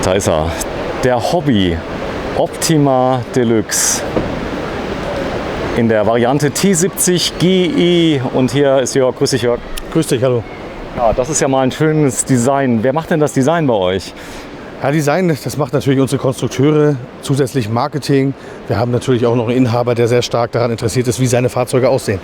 Da ist er. Der Hobby Optima Deluxe. In der Variante T70 GE. Und hier ist Jörg. Grüß dich, Jörg. Grüß dich, hallo. Ja, das ist ja mal ein schönes Design. Wer macht denn das Design bei euch? Ja, Design, das macht natürlich unsere Konstrukteure, zusätzlich Marketing. Wir haben natürlich auch noch einen Inhaber, der sehr stark daran interessiert ist, wie seine Fahrzeuge aussehen.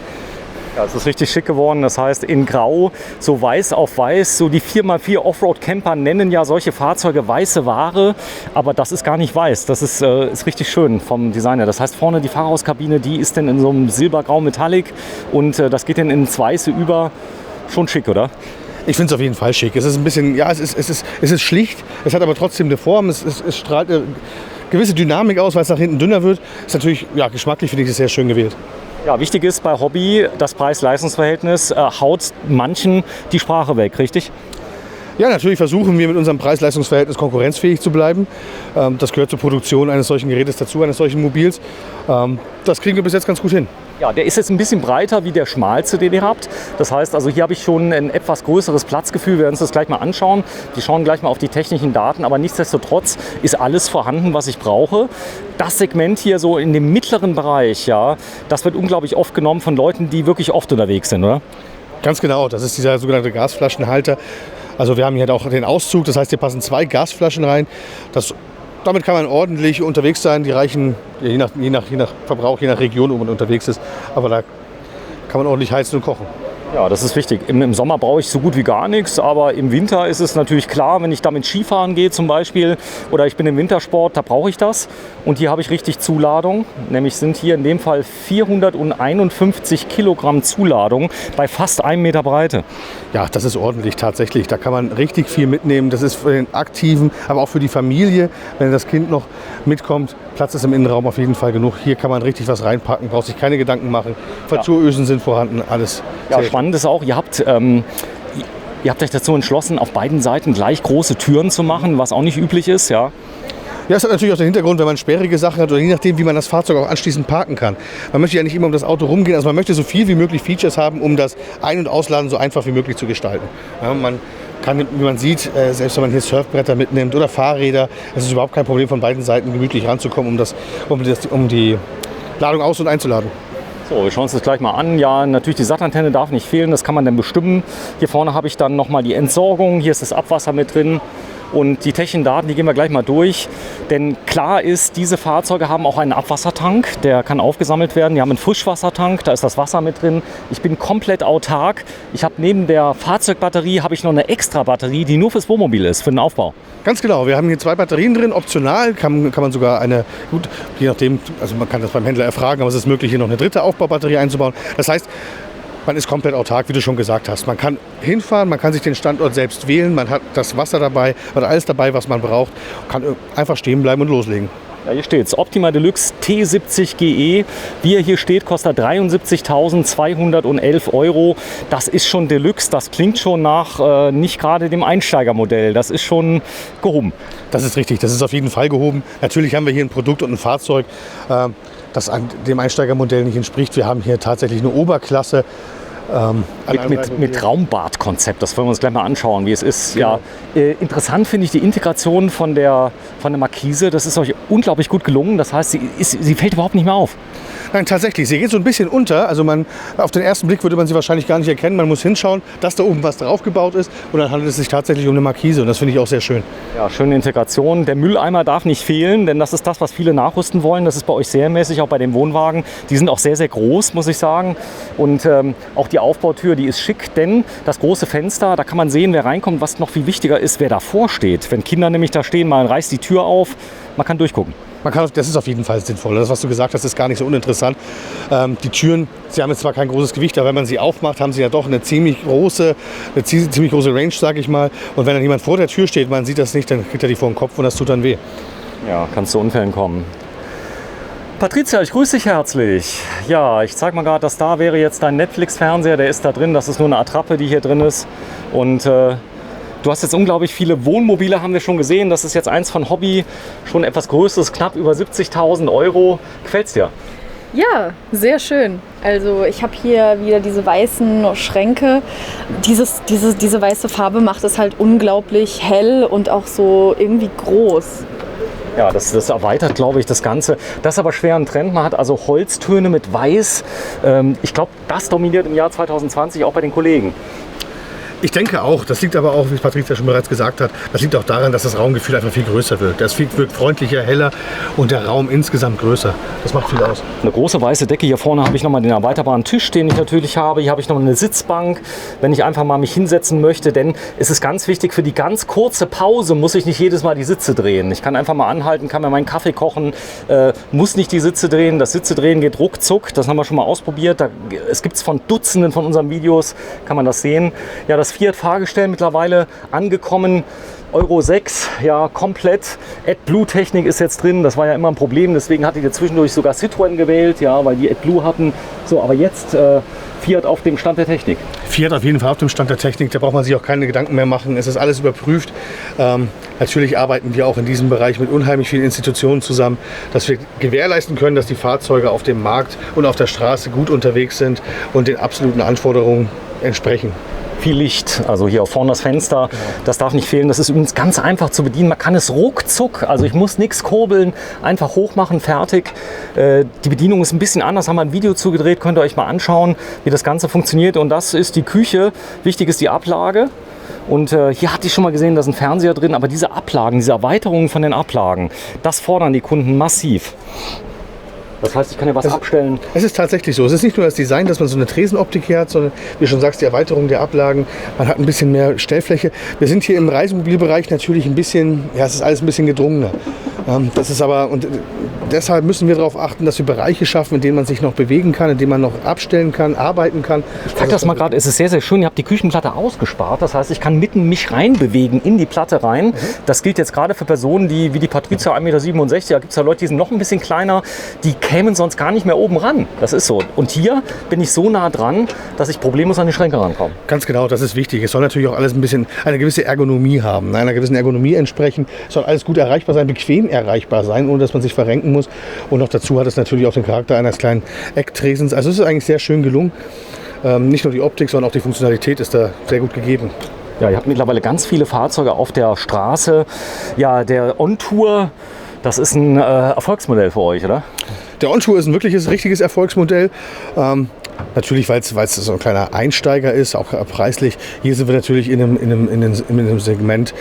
Ja, es ist richtig schick geworden. Das heißt, in Grau, so weiß auf weiß. So die 4x4 Offroad-Camper nennen ja solche Fahrzeuge weiße Ware. Aber das ist gar nicht weiß. Das ist richtig schön vom Designer. Das heißt, vorne die Fahrerhauskabine, die ist dann in so einem silbergrau Metallic. Und das geht dann ins Weiße über. Schon schick, oder? Ich finde es auf jeden Fall schick. Es ist ein bisschen, ja, es ist schlicht. Es hat aber trotzdem eine Form. Es strahlt eine gewisse Dynamik aus, weil es nach hinten dünner wird. Ist natürlich, ja, geschmacklich finde ich es sehr schön gewählt. Ja, wichtig ist bei Hobby, das Preis-Leistungs-Verhältnis haut manchen die Sprache weg, richtig? Ja, natürlich versuchen wir mit unserem Preis-Leistungs-Verhältnis konkurrenzfähig zu bleiben. Das gehört zur Produktion eines solchen Gerätes dazu, eines solchen Mobils. Das kriegen wir bis jetzt ganz gut hin. Ja, der ist jetzt ein bisschen breiter wie der schmalste, den ihr habt. Das heißt, also hier habe ich schon ein etwas größeres Platzgefühl. Wir werden uns das gleich mal anschauen. Wir schauen gleich mal auf die technischen Daten. Aber nichtsdestotrotz ist alles vorhanden, was ich brauche. Das Segment hier so in dem mittleren Bereich, ja, das wird unglaublich oft genommen von Leuten, die wirklich oft unterwegs sind, oder? Ganz genau. Das ist dieser sogenannte Gasflaschenhalter. Also wir haben hier auch den Auszug. Das heißt, hier passen 2 Gasflaschen rein. Damit kann man ordentlich unterwegs sein. Die reichen je nach Verbrauch, je nach Region, wo man unterwegs ist. Aber da kann man ordentlich heizen und kochen. Ja, das ist wichtig. Im Sommer brauche ich so gut wie gar nichts, aber im Winter ist es natürlich klar, wenn ich damit Skifahren gehe zum Beispiel oder ich bin im Wintersport, da brauche ich das. Und hier habe ich richtig Zuladung, nämlich sind hier in dem Fall 451 Kilogramm Zuladung bei fast 1 Meter Breite. Ja, das ist ordentlich tatsächlich. Da kann man richtig viel mitnehmen. Das ist für den Aktiven, aber auch für die Familie, wenn das Kind noch mitkommt. Platz ist im Innenraum auf jeden Fall genug. Hier kann man richtig was reinpacken, braucht sich keine Gedanken machen. Verzurösen sind vorhanden, alles. Ja, spannend ist auch, ihr habt euch dazu entschlossen, auf beiden Seiten gleich große Türen zu machen, was auch nicht üblich ist, ja? Ja, es hat natürlich auch den Hintergrund, wenn man sperrige Sachen hat oder je nachdem, wie man das Fahrzeug auch anschließend parken kann. Man möchte ja nicht immer um das Auto rumgehen, also man möchte so viel wie möglich Features haben, um das Ein- und Ausladen so einfach wie möglich zu gestalten. Ja, man kann, wie man sieht, selbst wenn man hier Surfbretter mitnimmt oder Fahrräder, es ist überhaupt kein Problem, von beiden Seiten gemütlich ranzukommen, um die Ladung aus- und einzuladen. So, wir schauen uns das gleich mal an. Ja, natürlich die Sattantenne darf nicht fehlen, das kann man dann bestimmen. Hier vorne habe ich dann nochmal die Entsorgung, hier ist das Abwasser mit drin. Und die technischen Daten, die gehen wir gleich mal durch. Denn klar ist, diese Fahrzeuge haben auch einen Abwassertank, der kann aufgesammelt werden. Die haben einen Frischwassertank, da ist das Wasser mit drin. Ich bin komplett autark. Ich habe neben der Fahrzeugbatterie habe ich noch eine extra Batterie, die nur fürs Wohnmobil ist, für den Aufbau. Ganz genau, wir haben hier 2 Batterien drin, optional kann man sogar gut, je nachdem, also man kann das beim Händler erfragen, aber es ist möglich, hier noch eine 3. Aufbaubatterie einzubauen. Das heißt, man ist komplett autark, wie du schon gesagt hast. Man kann hinfahren, man kann sich den Standort selbst wählen, man hat das Wasser dabei, man hat alles dabei, was man braucht, kann einfach stehen bleiben und loslegen. Ja, hier steht es, Optima Deluxe T70 GE. Wie er hier steht, kostet 73.211 €. Das ist schon Deluxe, das klingt schon nach nicht gerade dem Einsteigermodell. Das ist schon gehoben. Das ist richtig, das ist auf jeden Fall gehoben. Natürlich haben wir hier ein Produkt und ein Fahrzeug, das dem Einsteigermodell nicht entspricht. Wir haben hier tatsächlich eine Oberklasse. Mit Raumbadkonzept, das wollen wir uns gleich mal anschauen, wie es ist. Ja, interessant finde ich die Integration von der Markise, das ist euch unglaublich gut gelungen, das heißt, sie fällt überhaupt nicht mehr auf. Nein, tatsächlich, sie geht so ein bisschen unter, also auf den ersten Blick würde man sie wahrscheinlich gar nicht erkennen, man muss hinschauen, dass da oben was draufgebaut ist und dann handelt es sich tatsächlich um eine Markise und das finde ich auch sehr schön. Ja, schöne Integration, der Mülleimer darf nicht fehlen, denn das ist das, was viele nachrüsten wollen, das ist bei euch serienmäßig, auch bei den Wohnwagen, die sind auch sehr, sehr groß, muss ich sagen, und auch die Aufbautür, die ist schick, denn das große Fenster, da kann man sehen, wer reinkommt, was noch viel wichtiger ist, wer davor steht. Wenn Kinder nämlich da stehen, man reißt die Tür auf, man kann durchgucken. Das ist auf jeden Fall sinnvoll. Das, was du gesagt hast, ist gar nicht so uninteressant. Die Türen, sie haben jetzt zwar kein großes Gewicht, aber wenn man sie aufmacht, haben sie ja doch eine ziemlich große Range, sage ich mal. Und wenn dann jemand vor der Tür steht, man sieht das nicht, dann kriegt er die vor den Kopf und das tut dann weh. Ja, kann zu Unfällen kommen. Patricia, ich grüße dich herzlich. Ja, ich zeig mal gerade, das da wäre jetzt dein Netflix-Fernseher, der ist da drin. Das ist nur eine Attrappe, die hier drin ist. Und du hast jetzt unglaublich viele Wohnmobile, haben wir schon gesehen. Das ist jetzt eins von Hobby, schon etwas größeres, knapp über 70.000 €. Gefällt's dir? Ja, sehr schön. Also ich habe hier wieder diese weißen Schränke. Diese weiße Farbe macht es halt unglaublich hell und auch so irgendwie groß. Ja, das erweitert, glaube ich, das Ganze. Das ist aber schwer ein Trend. Man hat also Holztöne mit Weiß. Ich glaube, das dominiert im Jahr 2020 auch bei den Kollegen. Ich denke auch, das liegt aber auch, wie Patricia schon bereits gesagt hat, das liegt auch daran, dass das Raumgefühl einfach viel größer wird. Das wirkt freundlicher, heller und der Raum insgesamt größer. Das macht viel aus. Eine große weiße Decke. Hier vorne habe ich nochmal den erweiterbaren Tisch, den ich natürlich habe. Hier habe ich noch eine Sitzbank, wenn ich einfach mal mich hinsetzen möchte. Denn es ist ganz wichtig, für die ganz kurze Pause muss ich nicht jedes Mal die Sitze drehen. Ich kann einfach mal anhalten, kann mir meinen Kaffee kochen, muss nicht die Sitze drehen. Das Sitze drehen geht ruckzuck. Das haben wir schon mal ausprobiert. Es gibt es von Dutzenden von unseren Videos, kann man das sehen. Ja, das Fiat-Fahrgestell mittlerweile angekommen. Euro 6, ja, komplett. AdBlue-Technik ist jetzt drin. Das war ja immer ein Problem. Deswegen hattet ihr zwischendurch sogar Citroën gewählt, ja, weil die AdBlue hatten. So, aber jetzt Fiat auf dem Stand der Technik. Fiat auf jeden Fall auf dem Stand der Technik. Da braucht man sich auch keine Gedanken mehr machen. Es ist alles überprüft. Natürlich arbeiten wir auch in diesem Bereich mit unheimlich vielen Institutionen zusammen, dass wir gewährleisten können, dass die Fahrzeuge auf dem Markt und auf der Straße gut unterwegs sind und den absoluten Anforderungen entsprechen. Viel Licht, also hier vorne das Fenster, das darf nicht fehlen. Das ist übrigens ganz einfach zu bedienen. Man kann es ruckzuck, also ich muss nichts kurbeln, einfach hochmachen, fertig. Die Bedienung ist ein bisschen anders, haben wir ein Video zugedreht, könnt ihr euch mal anschauen, wie das Ganze funktioniert. Und das ist die Küche, wichtig ist die Ablage. Und hier hatte ich schon mal gesehen, da ist ein Fernseher drin, aber diese Ablagen, diese Erweiterungen von den Ablagen, das fordern die Kunden massiv. Das heißt, ich kann ja was abstellen. Es ist tatsächlich so. Es ist nicht nur das Design, dass man so eine Tresenoptik hier hat, sondern, wie du schon sagst, die Erweiterung der Ablagen. Man hat ein bisschen mehr Stellfläche. Wir sind hier im Reisemobilbereich natürlich ein bisschen, ja, es ist alles ein bisschen gedrungener. Das ist aber, und deshalb müssen wir darauf achten, dass wir Bereiche schaffen, in denen man sich noch bewegen kann, in denen man noch abstellen kann, arbeiten kann. Ich zeige das mal gerade, es ist sehr, sehr schön. Ihr habt die Küchenplatte ausgespart. Das heißt, ich kann mitten mich reinbewegen in die Platte rein. Das gilt jetzt gerade für Personen, die wie die Patricia 1,67 Meter, da gibt es ja Leute, die sind noch ein bisschen kleiner, die kämen sonst gar nicht mehr oben ran. Das ist so. Und hier bin ich so nah dran, dass ich problemlos an die Schränke rankomme. Ganz genau, das ist wichtig. Es soll natürlich auch alles ein bisschen eine gewisse Ergonomie haben, einer gewissen Ergonomie entsprechen. Es soll alles gut erreichbar sein, bequem erreichbar sein, ohne dass man sich verrenken muss. Und noch dazu hat es natürlich auch den Charakter eines kleinen Ecktresens. Also es ist eigentlich sehr schön gelungen. Nicht nur die Optik, sondern auch die Funktionalität ist da sehr gut gegeben. Ja, ihr habt mittlerweile ganz viele Fahrzeuge auf der Straße. Ja, der On-Tour, das ist ein Erfolgsmodell für euch, oder? Der On-Tour ist ein wirkliches, richtiges Erfolgsmodell. Natürlich, weil es so ein kleiner Einsteiger ist, auch preislich. Hier sind wir natürlich in einem Segment.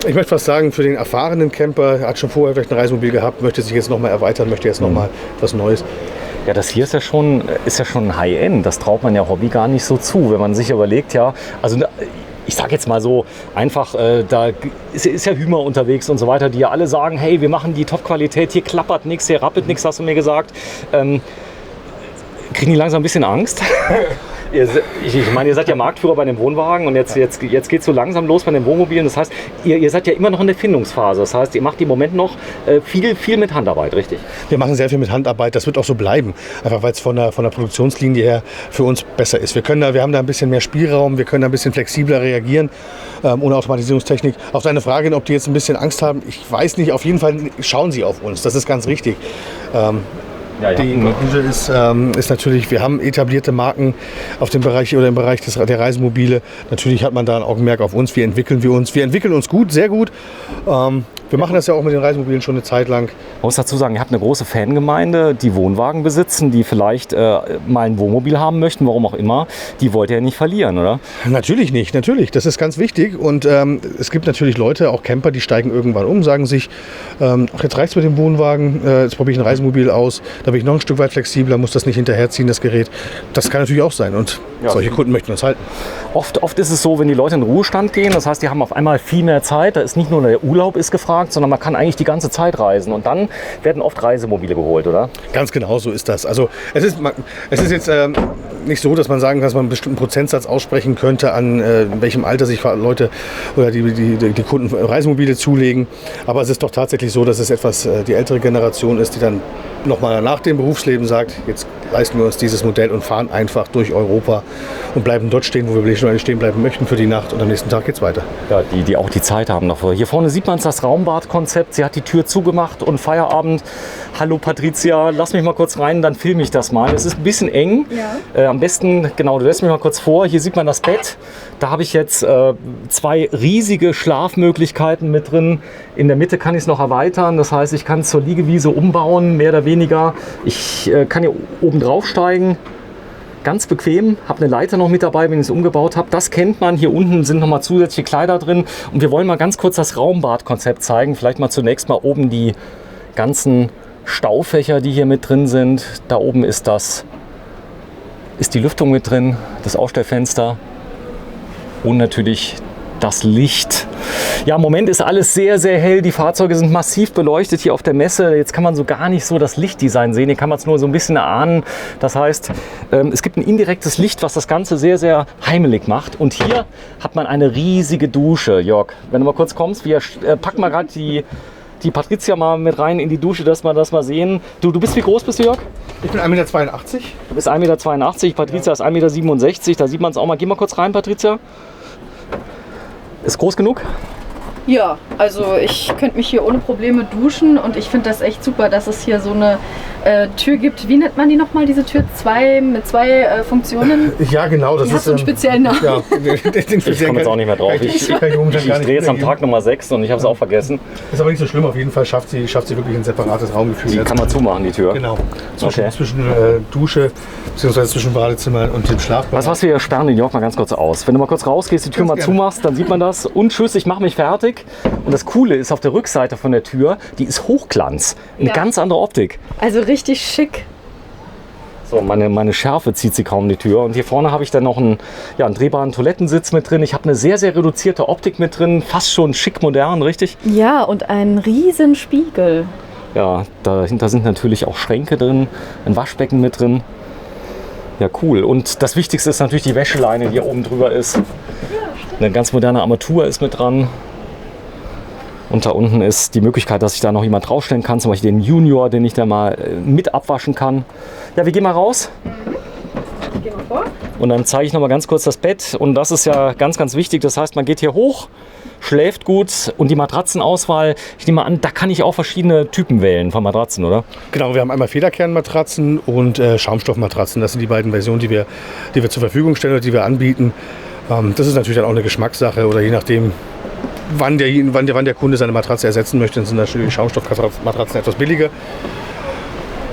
Ich möchte fast sagen, für den erfahrenen Camper, hat schon vorher vielleicht ein Reisemobil gehabt, möchte sich jetzt nochmal erweitern, möchte jetzt nochmal was Neues. Ja, das hier ist ja schon High-End. Das traut man ja Hobby gar nicht so zu, wenn man sich überlegt, ja, also ich sage jetzt mal so einfach, da ist ja Hümer unterwegs und so weiter, die ja alle sagen, hey, wir machen die Top-Qualität, hier klappert nichts, hier rappelt nichts, hast du mir gesagt. Kriegen die langsam ein bisschen Angst? Ich meine, ihr seid ja Marktführer bei den Wohnwagen und jetzt geht es so langsam los bei den Wohnmobilen. Das heißt, ihr seid ja immer noch in der Findungsphase. Das heißt, ihr macht im Moment noch viel mit Handarbeit, richtig? Wir machen sehr viel mit Handarbeit. Das wird auch so bleiben. Einfach weil es von der Produktionslinie her für uns besser ist. Wir haben da ein bisschen mehr Spielraum, wir können da ein bisschen flexibler reagieren, ohne Automatisierungstechnik. Auf deine Frage, ob die jetzt ein bisschen Angst haben, ich weiß nicht. Auf jeden Fall schauen sie auf uns. Das ist ganz richtig. Die Gute ist natürlich, wir haben etablierte Marken auf dem Bereich oder im Bereich der Reisemobile. Natürlich hat man da ein Augenmerk auf uns. Wie entwickeln wir uns? Wir entwickeln uns gut, sehr gut. Wir machen das ja auch mit den Reisemobilen schon eine Zeit lang. Ich muss dazu sagen, ihr habt eine große Fangemeinde, die Wohnwagen besitzen, die vielleicht mal ein Wohnmobil haben möchten, warum auch immer. Die wollt ihr ja nicht verlieren, oder? Natürlich nicht, natürlich. Das ist ganz wichtig. Und es gibt natürlich Leute, auch Camper, die steigen irgendwann um, sagen sich, jetzt reicht's mit dem Wohnwagen, jetzt probiere ich ein Reisemobil aus, da bin ich noch ein Stück weit flexibler, muss das nicht hinterherziehen, das Gerät. Das kann natürlich auch sein. Und solche Kunden möchten uns halten. Oft ist es so, wenn die Leute in den Ruhestand gehen, das heißt, die haben auf einmal viel mehr Zeit, da ist nicht nur der Urlaub ist gefragt, sondern man kann eigentlich die ganze Zeit reisen. Und dann werden oft Reisemobile geholt, oder? Ganz genau so ist das. Also es ist jetzt nicht so, dass man sagen kann, dass man einen bestimmten Prozentsatz aussprechen könnte, an in welchem Alter sich Leute oder die Kunden Reisemobile zulegen. Aber es ist doch tatsächlich so, dass es etwas die ältere Generation ist, die dann nochmal nach dem Berufsleben sagt, jetzt leisten wir uns dieses Modell und fahren einfach durch Europa und bleiben dort stehen, wo wir schon stehen bleiben möchten für die Nacht und am nächsten Tag geht's weiter. Ja, die auch die Zeit haben davor. Hier vorne sieht man das Raumbadkonzept. Sie hat die Tür zugemacht und Feierabend. Hallo Patricia, lass mich mal kurz rein, dann filme ich das mal. Es ist ein bisschen eng. Ja. Am besten, genau, du lässt mich mal kurz vor. Hier sieht man das Bett. Da habe ich jetzt 2 riesige Schlafmöglichkeiten mit drin. In der Mitte kann ich es noch erweitern. Das heißt, ich kann es zur Liegewiese umbauen, mehr oder weniger. Ich kann hier oben drauf steigen. Ganz bequem, habe eine Leiter noch mit dabei, wenn ich es umgebaut habe. Das kennt man. Hier unten sind nochmal zusätzliche Kleider drin. Und wir wollen mal ganz kurz das Raumbadkonzept zeigen. Vielleicht mal zunächst mal oben die ganzen Staufächer, die hier mit drin sind. Da oben ist die Lüftung mit drin, das Aufstellfenster und natürlich das Licht. Ja, im Moment ist alles sehr, sehr hell. Die Fahrzeuge sind massiv beleuchtet hier auf der Messe. Jetzt kann man so gar nicht so das Lichtdesign sehen. Hier kann man es nur so ein bisschen erahnen. Das heißt, es gibt ein indirektes Licht, was das Ganze sehr, sehr heimelig macht. Und hier hat man eine riesige Dusche. Jörg, wenn du mal kurz kommst, wir packen mal gerade die Patricia mal mit rein in die Dusche, dass wir das mal sehen. Du bist wie groß bist du, Jörg? Ich bin 1,82 Meter. Du bist 1,82 Meter. Patricia ist 1,67 Meter. Da sieht man es auch mal. Geh mal kurz rein, Patricia. Ist groß genug? Ja, also ich könnte mich hier ohne Probleme duschen und ich finde das echt super, dass es hier so eine Tür gibt. Wie nennt man die nochmal, diese Tür? Mit zwei Funktionen? Ja, genau. Das ist so einen speziellen Namen. Ja, ich komme jetzt auch nicht mehr drauf. Ich drehe jetzt am Tag Nummer 6 und ich habe es auch vergessen. Ist aber nicht so schlimm. Auf jeden Fall schafft sie wirklich ein separates Raumgefühl. Die kann man zumachen, die Tür. Genau. Zwischen Dusche bzw. zwischen Badezimmer und dem Schlafbad. Was wir sperren den Jörg mal ganz kurz aus. Wenn du mal kurz rausgehst, die Tür mal zumachst, dann sieht man das. Und tschüss, ich mache mich fertig. Und das Coole ist, auf der Rückseite von der Tür, die ist Hochglanz. Eine ganz andere Optik. Also richtig schick. So, meine Schärfe zieht sie kaum die Tür. Und hier vorne habe ich dann noch einen drehbaren Toilettensitz mit drin. Ich habe eine sehr, sehr reduzierte Optik mit drin. Fast schon schick modern, richtig? Ja, und einen riesen Spiegel. Ja, dahinter sind natürlich auch Schränke drin, ein Waschbecken mit drin. Ja, cool. Und das Wichtigste ist natürlich die Wäscheleine, die hier oben drüber ist. Eine ganz moderne Armatur ist mit dran. Und da unten ist die Möglichkeit, dass ich da noch jemand draufstellen kann, zum Beispiel den Junior, den ich da mal mit abwaschen kann. Ja, wir gehen mal raus. Geh mal vor. Und dann zeige ich noch mal ganz kurz das Bett. Und das ist ja ganz, ganz wichtig. Das heißt, man geht hier hoch, schläft gut. Und die Matratzenauswahl, ich nehme an, da kann ich auch verschiedene Typen wählen von Matratzen, oder? Genau, wir haben einmal Federkernmatratzen und Schaumstoffmatratzen. Das sind die beiden Versionen, die wir zur Verfügung stellen oder die wir anbieten. Das ist natürlich dann auch eine Geschmackssache oder je nachdem, wann der Kunde seine Matratze ersetzen möchte, dann sind natürlich Schaumstoffmatratzen etwas billiger.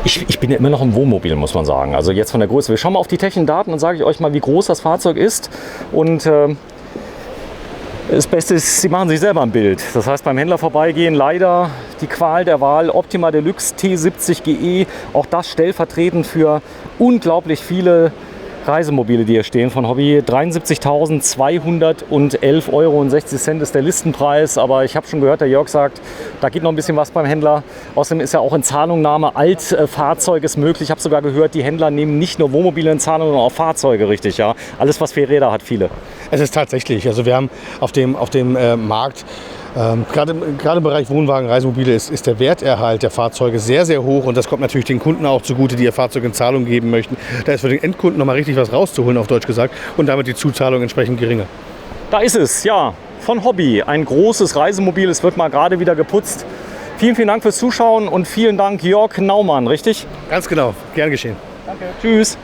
Ich bin ja immer noch im Wohnmobil, muss man sagen. Also jetzt von der Größe. Wir schauen mal auf die technischen Daten und sage ich euch mal, wie groß das Fahrzeug ist. Und das Beste ist, Sie machen sich selber ein Bild. Das heißt, beim Händler vorbeigehen, leider die Qual der Wahl. Optima Deluxe T70 GE. Auch das stellvertretend für unglaublich viele Reisemobile, die hier stehen von Hobby. 73.211,60 Euro ist der Listenpreis, aber ich habe schon gehört, der Jörg sagt, da geht noch ein bisschen was beim Händler. Außerdem ist ja auch in Zahlungnahme Altfahrzeuges möglich. Ich habe sogar gehört, die Händler nehmen nicht nur Wohnmobile in Zahlung, sondern auch Fahrzeuge, richtig, ja. Alles, was 4 Räder hat, viele. Es ist tatsächlich, also wir haben auf dem Markt, gerade im Bereich Wohnwagen, Reisemobile ist der Werterhalt der Fahrzeuge sehr, sehr hoch und das kommt natürlich den Kunden auch zugute, die ihr Fahrzeug in Zahlung geben möchten. Da ist für den Endkunden noch mal richtig was rauszuholen, auf Deutsch gesagt, und damit die Zuzahlung entsprechend geringer. Da ist es, ja, von Hobby. Ein großes Reisemobil, es wird mal gerade wieder geputzt. Vielen, vielen Dank fürs Zuschauen und vielen Dank Jörg Naumann, richtig? Ganz genau, gern geschehen. Danke. Tschüss.